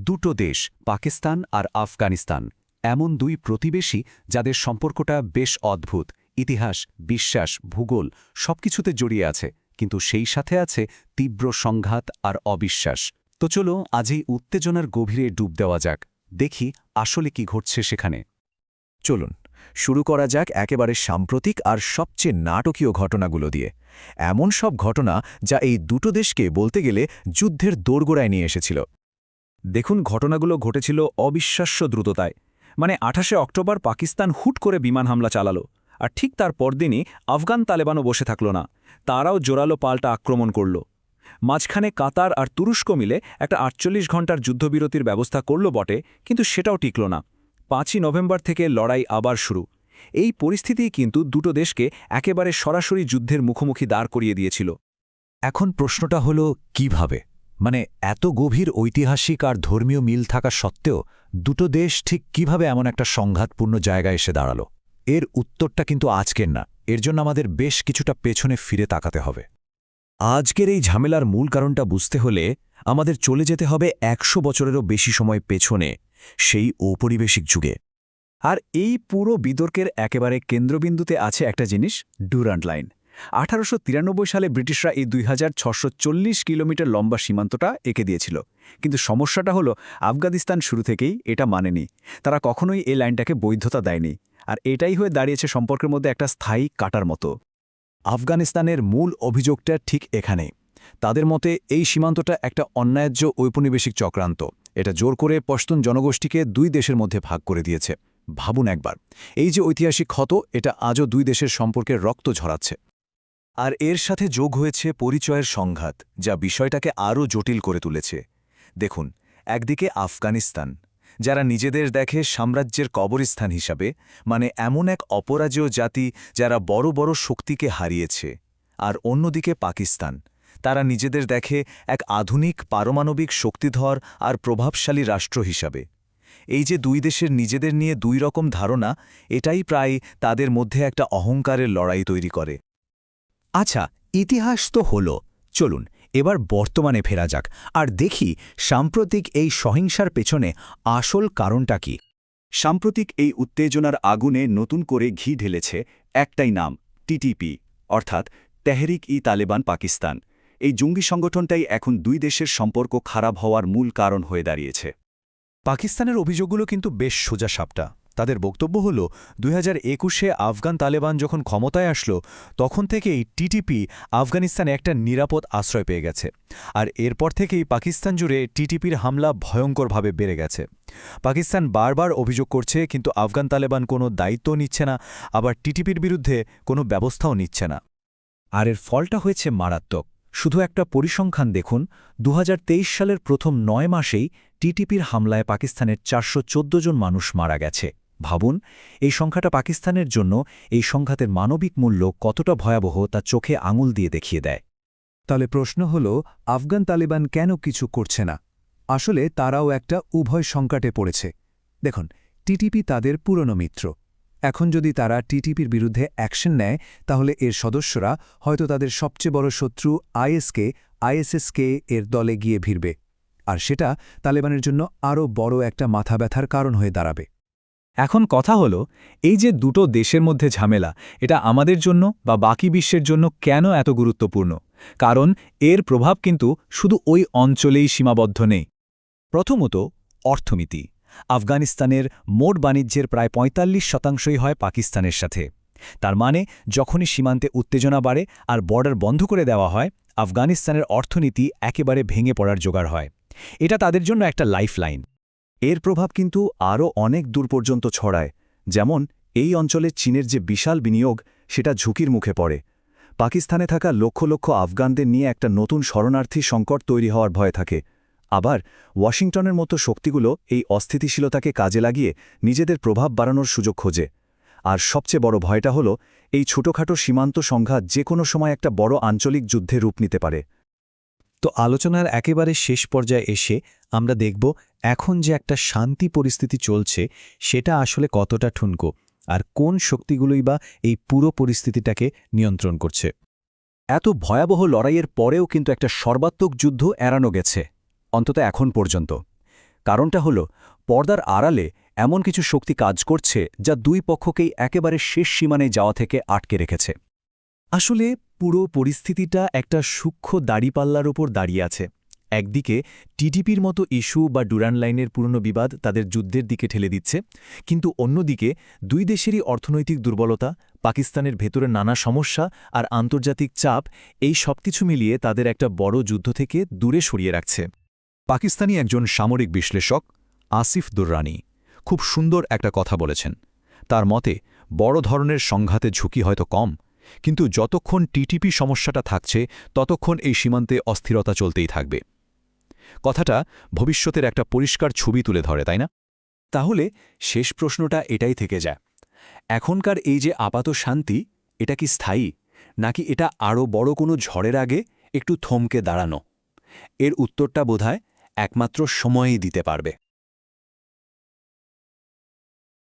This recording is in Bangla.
দুটো দেশ, পাকিস্তান আর আফগানিস্তান, এমন দুই প্রতিবেশী যাদের সম্পর্কটা বেশ অদ্ভুত। ইতিহাস, বিশ্বাস, ভূগোল সবকিছুতে জড়িয়ে আছে, কিন্তু সেই সাথে আছে তীব্র সংঘাত আর অবিশ্বাস। তো চলো আজ এই উত্তেজনার গভীরে ডুব দেওয়া যাক, দেখি আসলে কি ঘটছে সেখানে। চলুন শুরু করা যাক একেবারে সাম্প্রতিক আর সবচেয়ে নাটকীয় ঘটনাগুলো দিয়ে। এমন সব ঘটনা যা এই দুটো দেশকে বলতে গেলে যুদ্ধের দোরগোড়ায় নিয়ে এসেছিল। দেখুন, ঘটনাগুলো ঘটেছিল অবিশ্বাস্য দ্রুততায়। 28 অক্টোবর পাকিস্তান হুট করে বিমান হামলা চালালো, আর ঠিক তার পরদিনই আফগান তালেবানও বসে থাকল না, তারাও জোরালো পাল্টা আক্রমণ করল। মাঝখানে কাতার আর তুরস্ক মিলে একটা 48 ঘণ্টার যুদ্ধবিরতির ব্যবস্থা করল বটে, কিন্তু সেটাও টিকল না। 5ই নভেম্বর থেকে লড়াই আবার শুরু। এই পরিস্থিতিই কিন্তু দুটো দেশকে একেবারে সরাসরি যুদ্ধের মুখোমুখি দাঁড় করিয়ে দিয়েছিল। এখন প্রশ্নটা হলো কিভাবে, এত গভীর ঐতিহাসিক আর ধর্মীয় মিল থাকা সত্ত্বেও দুটো দেশ ঠিক কিভাবে এমন একটা সংঘাতপূর্ণ জায়গায় এসে দাঁড়ালো? এর উত্তরটা কিন্তু আজকের না, এর জন্য আমাদের বেশ কিছুটা পেছনে ফিরে তাকাতে হবে। আজকের এই ঝামেলার মূল কারণটা বুঝতে হলে আমাদের চলে যেতে হবে 100 বছরেরও বেশি সময় পেছনে, সেই ঔপনিবেশিক যুগে। আর এই পুরো বিতর্কের একেবারে কেন্দ্রবিন্দুতে আছে একটা জিনিস, ডুরান্ট লাইন। 1893 সালে ব্রিটিশরা এই 2640 কিলোমিটার লম্বা সীমান্তটা এঁকে দিয়েছিল, কিন্তু সমস্যাটা হলো আফগানিস্তান শুরু থেকেই এটা মানেনি। তারা কখনোই এই লাইনটাকে বৈধতা দেয়নি, আর এটাই হয়ে দাঁড়িয়েছে সম্পর্কের মধ্যে একটা স্থায়ী কাটার মতো। আফগানিস্তানের মূল অভিযোগটা ঠিক এখানেই। তাদের মতে এই সীমান্তটা একটা অন্যায্য ঔপনিবেশিক চক্রান্ত, এটা জোর করে পশতুন জনগোষ্ঠীকে দুই দেশের মধ্যে ভাগ করে দিয়েছে। ভাবুন একবার, এই যে ঐতিহাসিক ক্ষত, এটা আজও দুই দেশের সম্পর্কের রক্ত ঝরাচ্ছে। আর এর সাথে যোগ হয়েছে পরিচয়ের সংঘাত, যা বিষয়টাকে আরও জটিল করে তুলেছে। দেখুন, একদিকে আফগানিস্তান, যারা নিজেদের দেখে সাম্রাজ্যের কবরস্থান হিসাবে, এমন এক অপরাজেয় জাতি যারা বড় বড় শক্তিকে হারিয়েছে। আর অন্যদিকে পাকিস্তান, তারা নিজেদের দেখে এক আধুনিক পারমাণবিক শক্তিধর আর প্রভাবশালী রাষ্ট্র হিসাবে। এই যে দুই দেশের নিজেদের নিয়ে দুই রকম ধারণা, এটাই প্রায় তাদের মধ্যে একটা অহংকারের লড়াই তৈরি করে। আচ্ছা, ইতিহাস তো হলো, চলুন এবার বর্তমানে ফেরা যাক আর দেখি সাম্প্রতিক এই সহিংসার পেছনে আসল কারণটা কি। সাম্প্রতিক এই উত্তেজনার আগুনে নতুন করে ঘি ঢেলেছে একটাই নাম, টিটিপি, অর্থাৎ তেহরিক-ই-তালেবান পাকিস্তান। এই জঙ্গি সংগঠনটাই এখন দুই দেশের সম্পর্ক খারাপ হওয়ার মূল কারণ হয়ে দাঁড়িয়েছে। পাকিস্তানের অভিযোগগুলো কিন্তু বেশ সোজাসাপটা। তাদের বক্তব্য হল 2021-এ আফগান তালেবান যখন ক্ষমতায় আসলো, তখন থেকেই টিটিপি আফগানিস্তানে একটা নিরাপদ আশ্রয় পেয়ে গেছে। আর এরপর থেকেই পাকিস্তান জুড়ে টিটিপির হামলা ভয়ঙ্করভাবে বেড়ে গেছে। পাকিস্তান বারবার অভিযোগ করছে, কিন্তু আফগান তালেবান কোনো দায়িত্ব নিচ্ছে না, আবার টিটিপির বিরুদ্ধে কোনো ব্যবস্থাও নিচ্ছে না। আর এর ফলটা হয়েছে মারাত্মক। শুধু একটা পরিসংখ্যান দেখুন, 2023 সালের প্রথম 9 মাসেই টিটিপির হামলায় পাকিস্তানের 414 জন মানুষ মারা গেছে। ভাবুন, এই সংখ্যাটা পাকিস্তানের জন্য এই সংঘাতের মানবিক মূল্য কতটা ভয়াবহ তা চোখে আঙুল দিয়ে দেখিয়ে দেয়। তাহলে প্রশ্ন হল, আফগান তালিবান কেন কিছু করছে না? আসলে তারাও একটা উভয় সংকটে পড়েছে। দেখুন, টিটিপি তাদের পুরনো মিত্র। এখন যদি তারা টিটিপির বিরুদ্ধে অ্যাকশন নেয়, তাহলে এর সদস্যরা হয়তো তাদের সবচেয়ে বড় শত্রু আইএসএসকে এর দলে গিয়ে ভিড়বে, আর সেটা তালেবানের জন্য আরও বড় একটা মাথা ব্যথার কারণ হয়ে দাঁড়াবে। এখন কথা হলো, এই যে দুটো দেশের মধ্যে ঝামেলা, এটা আমাদের জন্য বা বাকি বিশ্বের জন্য কেন এত গুরুত্বপূর্ণ? কারণ এর প্রভাব কিন্তু শুধু ওই অঞ্চলেই সীমাবদ্ধ নেই। প্রথমত, অর্থনীতি। আফগানিস্তানের মোট বাণিজ্যের প্রায় 45% হয় পাকিস্তানের সাথে। তার মানে যখনই সীমান্তে উত্তেজনা বাড়ে আর বর্ডার বন্ধ করে দেওয়া হয়, আফগানিস্তানের অর্থনীতি একেবারে ভেঙে পড়ার জোগাড় হয়। এটা তাদের জন্য একটা লাইফলাইন। এর প্রভাব কিন্তু আরও অনেক দূর পর্যন্ত ছড়ায়। যেমন এই অঞ্চলে চীনের যে বিশাল বিনিয়োগ, সেটা ঝুঁকির মুখে পড়ে। পাকিস্তানে থাকা লক্ষ লক্ষ আফগানদের নিয়ে একটা নতুন শরণার্থী সংকট তৈরি হওয়ার ভয় থাকে। আবার ওয়াশিংটনের মতো শক্তিগুলো এই অস্থিতিশীলতাকে কাজে লাগিয়ে নিজেদের প্রভাব বাড়ানোর সুযোগ খোঁজে। আর সবচেয়ে বড় ভয়টা হলো, এই ছোটখাটো সীমান্ত সংঘাত যে কোনো সময় একটা বড় আঞ্চলিক যুদ্ধে রূপ নিতে পারে। তো আলোচনার একেবারে শেষ পর্যায়ে এসে আমরা দেখব, এখন যে একটা শান্তি পরিস্থিতি চলছে, সেটা আসলে কতটা ঠুনকো, আর কোন শক্তিগুলোই বা এই পুরো পরিস্থিতিটাকে নিয়ন্ত্রণ করছে। এত ভয়াবহ লড়াইয়ের পরেও কিন্তু একটা সর্বাত্মক যুদ্ধ এড়ানো গেছে, অন্তত এখন পর্যন্ত। কারণটা হল পর্দার আড়ালে এমন কিছু শক্তি কাজ করছে যা দুই পক্ষকেই একেবারে শেষ সীমানায় যাওয়া থেকে আটকে রেখেছে। আসলে পুরো পরিস্থিতিটা একটা সূক্ষ্ম দাড়িপাল্লার ওপর দাঁড়িয়ে আছে। একদিকে টিটিপির মতো ইস্যু বা ডুরান্ড লাইনের পুরনো বিবাদ তাদের যুদ্ধের দিকে ঠেলে দিচ্ছে, কিন্তু অন্যদিকে দুই দেশেরই অর্থনৈতিক দুর্বলতা, পাকিস্তানের ভেতরে নানা সমস্যা আর আন্তর্জাতিক চাপ, এই সবকিছু মিলিয়ে তাদের একটা বড় যুদ্ধ থেকে দূরে সরিয়ে রাখছে। পাকিস্তানি একজন সামরিক বিশ্লেষক আসিফ দুররানি খুব সুন্দর একটা কথা বলেছেন। তার মতে বড় ধরনের সংঘাতে ঝুঁকি হয়তো কম, কিন্তু যতক্ষণ টিটিপি সমস্যাটা থাকছে ততক্ষণ এই সীমান্তে অস্থিরতা চলতেই থাকবে। কথাটা ভবিষ্যতের একটা পরিষ্কার ছবি তুলে ধরে, তাই না? তাহলে শেষ প্রশ্নটা এটাই থেকে যায়, এখনকার এই যে আপাত শান্তি, এটা কি স্থায়ী, নাকি এটা আরও বড় কোনো ঝড়ের আগে একটু থমকে দাঁড়ানো? এর উত্তরটা বোধহয় একমাত্র সময়ই দিতে পারবে।